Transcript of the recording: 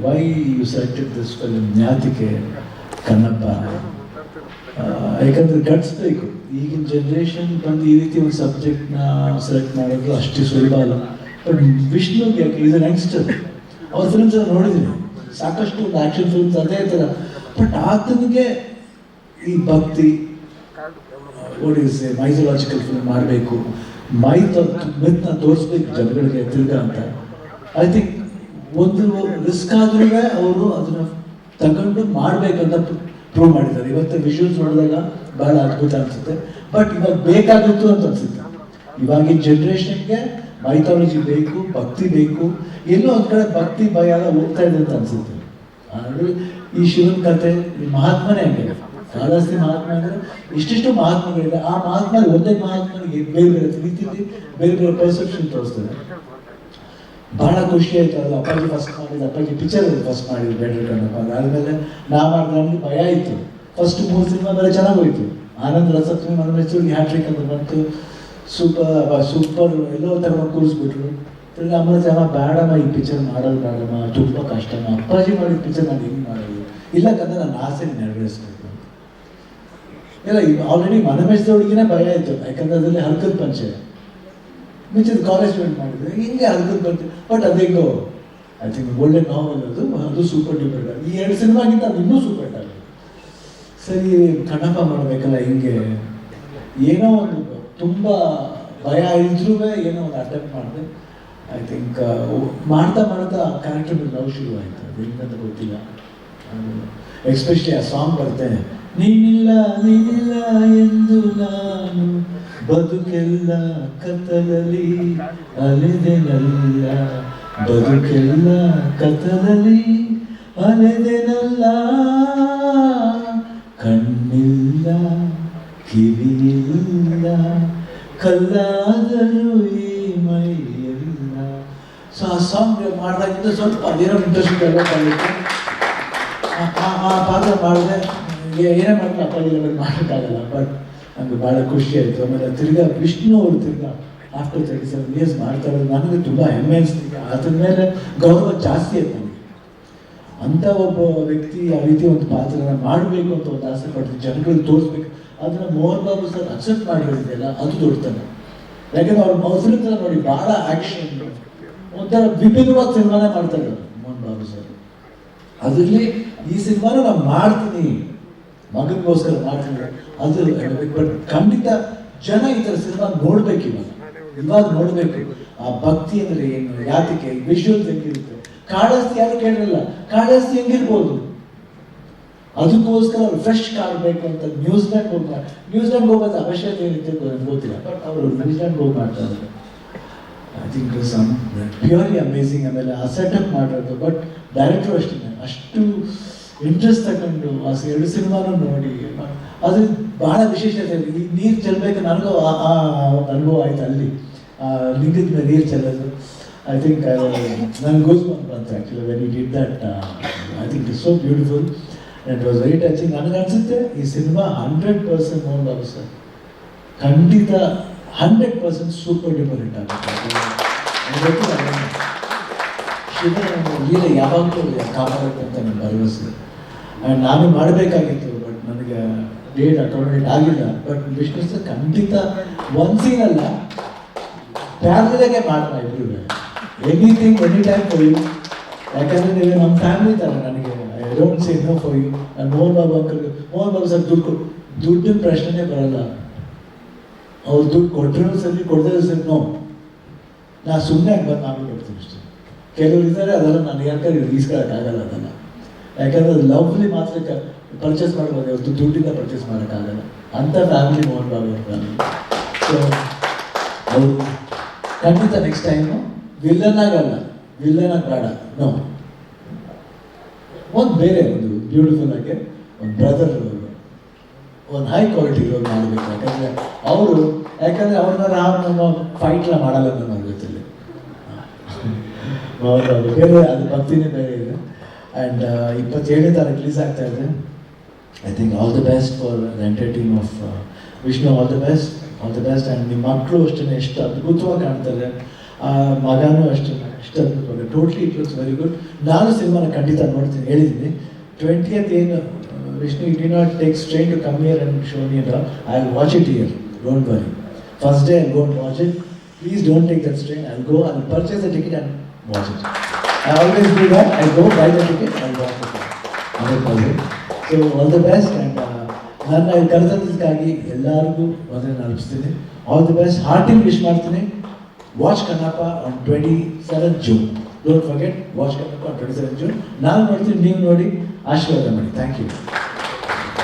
Y you selected this film ಜ್ಞಾತಿಕೆ ಕಣ್ಣಪ್ಪ. ಯಾಕಂದ್ರೆ ಗಟ್ಸ್ಬೇಕು. ಈಗಿನ ಜನ್ರೇಷನ್ ಬಂದು ಈ ರೀತಿ ಒಂದು ಸಬ್ಜೆಕ್ಟ್ನ ಸೆಲೆಕ್ಟ್ ಮಾಡೋದು ಅಷ್ಟು ಸುಲಭ ಅಲ್ಲ. ಬಟ್ ವಿಷ್ಣುಗೆ ಯಾಕೆ ಈಸ್ ಅನ್ ಯಂಗ್ಸ್ಟರ್, ಅವ್ರ ಫಿಲ್ಮ್ಸ್ ಎಲ್ಲ ನೋಡಿದ್ದೀನಿ, ಸಾಕಷ್ಟು ಒಂದು ಆ್ಯಕ್ಷನ್ ಫಿಲ್ಮ್ಸ್ ಅದೇ ಥರ. ಬಟ್ ಆತನಿಗೆ ಈ ಭಕ್ತಿ ಮೈಥಾಲಜಿಕಲ್ ಫಿಲ್ಮ್ ಮಾಡಬೇಕು, ಮಿತ್ನ ತೋರಿಸ್ಬೇಕು ಜನಗಳಿಗೆ ತಿರ್ಗಾ ಅಂತ. ಐ ಥಿಂಕ್ ಒಂದು ರಿಸ್ಕ್ ಆದ್ರೂ ಅವರು ಅದನ್ನ ತಗೊಂಡು ಮಾಡಬೇಕಂತ ಪ್ರೂವ್ ಮಾಡಿದ್ದಾರೆ. ಇವತ್ತು ವಿಜುವಲ್ಸ್ ನೋಡಿದಾಗ ಬಹಳ ಅದ್ಭುತ ಅನಿಸುತ್ತೆ. ಬಟ್ ಇವಾಗ ಬೇಕಾಗಿತ್ತು ಅಂತ ಅನ್ಸುತ್ತೆ. ಇವಾಗಿನ ಜನ್ರೇಷನ್ಗೆ ಮೈಥಾಲಜಿ ಬೇಕು, ಭಕ್ತಿ ಬೇಕು. ಎಲ್ಲೋ ಒಂದು ಕಡೆ ಭಕ್ತಿ ಭಯ ಎಲ್ಲ ಹೋಗ್ತಾ ಇದೆ ಅಂತ ಅನ್ಸುತ್ತೆ. ಈ ಶಿವನ ಕಥೆ, ಈ ಮಹಾತ್ಮನೇ ಹಂಗೆ, ಕಾಳಹಸ್ತಿ ಮಹಾತ್ಮ ಅಂದರೆ ಇಷ್ಟಿಷ್ಟು ಮಹಾತ್ಮಗಳಿದೆ. ಆ ಮಹಾತ್ಮ ಒಂದೇ ಮಹಾತ್ಮನಿಗೆ ಬೇರೆ ಬೇರೆ ರೀತಿಯಲ್ಲಿ ಬೇರೆ ಬೇರೆ ಪರ್ಸೆಪ್ಷನ್ ತೋರಿಸ್ತದೆ. ಬಹಳ ಖುಷಿ ಆಯ್ತು. ಅದು ಅಪ್ಪಾಜಿ ಫಸ್ಟ್ ಮಾಡಿದ್ದು, ಅಪ್ಪಾಜಿ ಪಿಕ್ಚರ್ ಫಸ್ಟ್ ಮಾಡಿದ್ದು ಬೇಡ್ರ ಕಣ್ಣಪ್ಪ. ಅದಾದಮೇಲೆ ನಾ ಮಾಡಿದ್ರೆ ನಮ್ಗೆ ಭಯ ಆಯಿತು. ಫಸ್ಟ್ 3 ಸಿನಿಮಾ ಮೇಲೆ ಚೆನ್ನಾಗಿ ಹೋಯ್ತು. ಆನಂದ್ ರಸಪ್ತಮಿ ಮನಮೆಚ್ಚುಗೆ ಹ್ಯಾಟ್ರಿಕ್ ಅಂತ ಬಂತು. ಸೂಪರ್ ಎಲ್ಲೋ ತಗೊಂಡು ಕೂರಿಸ್ಬಿಟ್ರು. ತಿರ್ಗಿ ಆಮೇಲೆ ಜನ ಬೇಡಮ್ಮ ಈ ಪಿಕ್ಚರ್ ಮಾಡೋದು ಬೇಡಮ್ಮ, ತುಂಬ ಕಷ್ಟಮ್ಮ, ಅಪ್ಪಾಜಿ ಮಾಡಿದ ಪಿಕ್ಚರ್ ನಾನು ಹೆಂಗೆ ಮಾಡೋದು, ಇಲ್ಲ ಕಂದ್ರೆ ನನ್ನ ಆಸೆ ನೆರವೇರಿಸ್ಬೇಕು ಇಲ್ಲ. ಈಗ ಆಲ್ರೆಡಿ ಮನಮೆಚ್ಚದವ್ರಿಗೇನೆ ಭಯ ಆಯಿತು. ಯಾಕಂದ್ರೆ ಅದರಲ್ಲಿ ಹಲ್ಕದ ಪಂಚೆ ಮಿಂಚಿದ ಕಾಲೇಜ್ ಸ್ಟೂಡೆಂಟ್ ಮಾಡಿದ್ರೆ ಹಿಂಗೆ ಹಲ್ಕದ ಪಂಚೆ. ಬಟ್ ಅದೇಗೋ ಐ ಥಿಂಕ್ ಒಳ್ಳೆ ನಾವೆಲ್ ಅದು ಸೂಪರ್ ಡೂಪರ್. ಈ 2 ಸಿನಿಮಾಗಿಂತ ಅದು ಇನ್ನೂ ಸೂಪರ್ ಆಗಿದೆ. ಸರಿ ಕಣ್ಣಪ್ಪ ಮಾಡಬೇಕಲ್ಲ, ಹಿಂಗೆ ಏನೋ ಒಂದು ತುಂಬ ಭಯ ಇದ್ರೂ ಏನೋ ಒಂದು ಅಟೆಂಪ್ಟ್ ಮಾಡಿದೆ. ಐ ಥಿಂಕ್ ಮಾಡ್ತಾ ಕ್ಯಾರೆಕ್ಟರ್ ಮೇಲೆ ಲವ್ ಶುರು ಆಯಿತು. ಅದು ಹೆಂಗಂತ ಗೊತ್ತಿಲ್ಲ. ಎಸ್ಪೆಷಲಿ ಆ ಸಾಂಗ್ ಬರುತ್ತೆ, ನೀನಿಲ್ಲ ಎಂದು ನಾನು ಬದುಕೆಲ್ಲ ಕತ್ತಲಲ್ಲಿ ಅಲೆದೆನಲ್ಲ, ಬದುಕೆಲ್ಲ ಕತ್ತಲಲ್ಲಿ ಅಲೆದೆನಲ್ಲ, ಕಣ್ಣಿಲ್ಲ ಕಿವಿಯಿಲ್ಲ ಕಲ್ಲಾದರೂ ಈ ಮೈಯಿಲ್ಲ. ಸೊ ಆ ಸಾಂಗ್ ಮಾಡಿದಾಗಿಂದ ಸ್ವಲ್ಪ ಅದೇನೋ ಇಂಟ್ರೆಸ್ಟ್ ಡೆವಲಪ್ ಆಗಿತ್ತು. ಆ ಪಾತ್ರ ಮಾಡಿದೆ. ಏನೇ ಮಾಡಿದ್ರೆ ಅಪ್ಪಾಜಿ ಮಾಡೋಕ್ಕಾಗಲ್ಲ. ಬಟ್ ನನಗೆ ಭಾಳ ಖುಷಿ ಆಯಿತು. ಆಮೇಲೆ ತಿರ್ಗಾ ವಿಷ್ಣು ಅವರು ತಿರ್ಗಾ ಆಫ್ಟರ್ 37 ಇಯರ್ಸ್ ಮಾಡ್ತಾ ಇರೋದು ನನಗೆ ತುಂಬ ಹೆಮ್ಮೆ ಅನಿಸ್ತಿದೆ. ಅದ್ರ ಮೇಲೆ ಗೌರವ ಜಾಸ್ತಿ ಆಯ್ತು ನನಗೆ. ಅಂಥ ಒಬ್ಬ ವ್ಯಕ್ತಿ ಆ ರೀತಿ ಒಂದು ಪಾತ್ರನ ಮಾಡಬೇಕು ಅಂತ ಒಂದು ಆಸೆ ಪಡ್ತೀನಿ, ಜನಗಳಿಗೆ ತೋರಿಸ್ಬೇಕು. ಅದನ್ನು ಮೋಹನ್ ಬಾಬು ಸರ್ ಅಕ್ಸೆಪ್ಟ್ ಮಾಡಿರೋದಿದೆಯಲ್ಲ, ಅದು ದೊಡ್ಡತನ. ಯಾಕಂದ್ರೆ ಅವ್ರ ಫಿಲ್ಮ್ಸ್ ನೋಡಿ ಭಾಳ ಆ್ಯಕ್ಷನ್, ಒಂಥರ ವಿಭಿನ್ನವಾದ ಸಿನಿಮಾನೇ ಮಾಡ್ತಾ ಇರೋದು ಮೋಹನ್ ಬಾಬು ಸರ್. ಅದರಲ್ಲಿ ಈ ಸಿನಿಮಾನ ನಾನು ಮಾಡ್ತೀನಿ, ಮಗನಿಗೋಸ್ಕರ ಮಾಡ್ತೀನಿ. ಅದು ಬಟ್ ಖಂಡಿತ ಜನ ಈ ಥರ ಸಿನಿಮಾ ನೋಡ್ಬೇಕು. ಇವಾಗ ನೋಡಬೇಕು ಆ ಭಕ್ತಿ ಅಂದರೆ ಏನು, ಯಾತಕ್ಕೆ, ವಿಜುವಲ್ಸ್ ಹೆಂಗಿರುತ್ತೆ. ಕಾಳಹಸ್ತಿ ಯಾರು ಕೇಳಿರಲ್ಲ, ಕಾಳಹಸ್ತಿ ಹೆಂಗಿರ್ಬೋದು. ಅದಕ್ಕೋಸ್ಕರ ಅವ್ರು ಫ್ರೆಶ್ ಕಾಣಬೇಕು ಅಂತ ನ್ಯೂಜಿಲೆಂಡ್ ಹೋಗೋದು ಅವಶ್ಯಕತೆ ಏನಿತ್ತು ಗೊತ್ತಿಲ್ಲ. ಬಟ್ ಅವರು ನ್ಯೂಜಿಲೆಂಡ್ ಹೋಗಿ ಮಾಡ್ತಾ ಇದ್ದಾರೆ. I think some purely amazing. ಆಮೇಲೆ ಆ ಸೆಟಪ್ ಮಾಡಿರೋದು. ಬಟ್ ಡೈರೆಕ್ಟ್ರು ಅಷ್ಟೇ ಅಷ್ಟು ಇಂಟ್ರೆಸ್ಟ್ ತಗೊಂಡು ಆ 2 ಸಿನಿಮಾನು ನೋಡಿ ಅದು ಬಹಳ ವಿಶೇಷತೆ. ಈ ನೀರು ಚೆಲ್ಲಬೇಕು ನನಗೂ ಆ ಅನುಭವ ಆಯ್ತು. ಅಲ್ಲಿ ಲಿಂಗದ ಮೇಲೆ ನೀರು ಚೆಲ್ಲೋದು ಐ ಥಿಂಕ್ ನನಗೆ ಗೋಸ್ಬಂಪ್ ಬಂತು actually when you did that. I think it's so beautiful and it was very touching. ನನಗನ್ಸುತ್ತೆ ಈ ಸಿನಿಮಾ 100% ಮೋಹನ್ ಬಾಬು ಸರ್ ಖಂಡಿತ 100% ಸೂಪರ್ ಡೂಪರ್ ಹಿಟ್ ಆಗುತ್ತೆ. ಲೀಲೆ ಯಾವಾಗಲೂ ಕಾಪಾಡುತ್ತೆ ಅಂತ ನನ್ನ ಭರವಸೆ. ಆ್ಯಂಡ್ ನಾನು ಮಾಡಬೇಕಾಗಿತ್ತು, ಬಟ್ ನನಗೆ ಡೇಟ್ ಅಕಾಮಡೇಟ್ ಆಗಿಲ್ಲ. ಬಟ್ ವಿಷ್ಣು ಸರ್ ಖಂಡಿತ ಒಂದು ಸೀನಲ್ಲ, ಫ್ಯಾಮಿಲಿಗೆ ಮಾಡೋಣ ಇಬ್ಬರು. Anything any time for you. ಯಾಕಂದರೆ ನೀವು ನಮ್ಮ ಫ್ಯಾಮಿಲಿ ಥರ. ನನಗೆ I don't say no for you. ನಾನು ಮೋಹನ್ ಬಾಬು ಸರ್ ದುಡ್ಡಿನ ಪ್ರಶ್ನೆನೇ ಬರಲ್ಲ. ಅವ್ರು ದುಡ್ಡು ಕೊಟ್ಟರು ಸರಿ, ಕೊಡದೇ ಸರಿ ನೋ, ನಾ ಸುಮ್ಮನೆ ಬಂದು ಮಾಡ್ಬಿಟ್ಟು ಅಷ್ಟೇ. ಕೆಲವರು ಇದ್ದಾರೆ ಅದೆಲ್ಲ ನಾನು ಯಾಕಂದ್ರೆ ಈಸ್ಕೊಳ್ಳೋಕ್ಕಾಗಲ್ಲ ಅದನ್ನು. ಯಾಕಂದರೆ ಅದು ಲವ್ಲಿ ಮಾತ್ರ ಪರ್ಚೇಸ್ ಮಾಡ್ಬೋದು, ಅವತ್ತು ದುಡ್ಡಿಂದ ಪರ್ಚೇಸ್ ಮಾಡೋಕ್ಕಾಗಲ್ಲ. ಅಂಥ ಫ್ಯಾಮಿಲಿ ಮೋಹನ್ ಬಾಬು ಅವ್ರ ಫ್ಯಾಮಿಲಿ. ಸೊ ಅವರು ಖಂಡಿತ ನೆಕ್ಸ್ಟ್ ಟೈಮು ವಿಲ್ಲನ್ ಆಗಲ್ಲ, ವಿಲ್ಲನ್ ಆಗಿ ಬೇಡ, ನೋ, ಒಂದು ಬೇರೆ ಒಂದು ಬ್ಯೂಟಿಫುಲ್ ಆಗಿ ಒಂದು ಬ್ರದರ್, ಒಂದು ಹೈ ಕ್ವಾಲಿಟಿ ರೋಲ್ ಮಾಡಬೇಕು. ಯಾಕಂದರೆ ಅವ್ರನ್ನ ಫೈಟ್ಲ ಮಾಡಲ್ಲ ನನ್ನ ಗೊತ್ತಿಲ್ಲ. ಬೇರೆ ಅದು ಭಕ್ತಿನೇ ಬೇರೆ ಇದೆ. ಆ್ಯಂಡ್ 27ನೇ ತಾರೀಕು ರಿಲೀಸ್ ಆಗ್ತಾ ಇದೆ. I think all the best for the entire team of Vishnu. All the best. And ನಿಮ್ಮ ಮಕ್ಕಳು ಅಷ್ಟೇ ಎಷ್ಟು ಅದ್ಭುತವಾಗಿ ಕಾಣ್ತಾರೆ. ಆ ಮಗನೂ ಅಷ್ಟೇ ಇಷ್ಟ totally it looks very good. ನಾನು ಸಿನಿಮಾನ ಖಂಡಿತ ನೋಡ್ತೀನಿ, ಹೇಳಿದ್ದೀನಿ 20th ಏನು Vishnu you do not take strain to come here and show me at I will watch it here, don't worry. First day I go and watch it. Please don't take that strain. I'll go, I'll purchase the ticket and watch it. I always do that. I go buy the ticket and watch the film. So all the best and ನಾನು ಇಲ್ಲಿ ಕರೆದದ್ದಕ್ಕಾಗಿ ಎಲ್ಲರಿಗೂ ಮೊದಲೇ ಅನಿಸ್ತೀನಿ all the best. ಹಾರ್ಟಿಂಗ್ wish ಮಾಡ್ತೀನಿ. Watch Kannappa on 27 June. Don't forget, watch Kannappa on 27 June. ನಾನು ನೋಡ್ತೀನಿ, ನೀವು ನೋಡಿ ಆಶೀರ್ವಾದ ಮಾಡಿ. Thank you.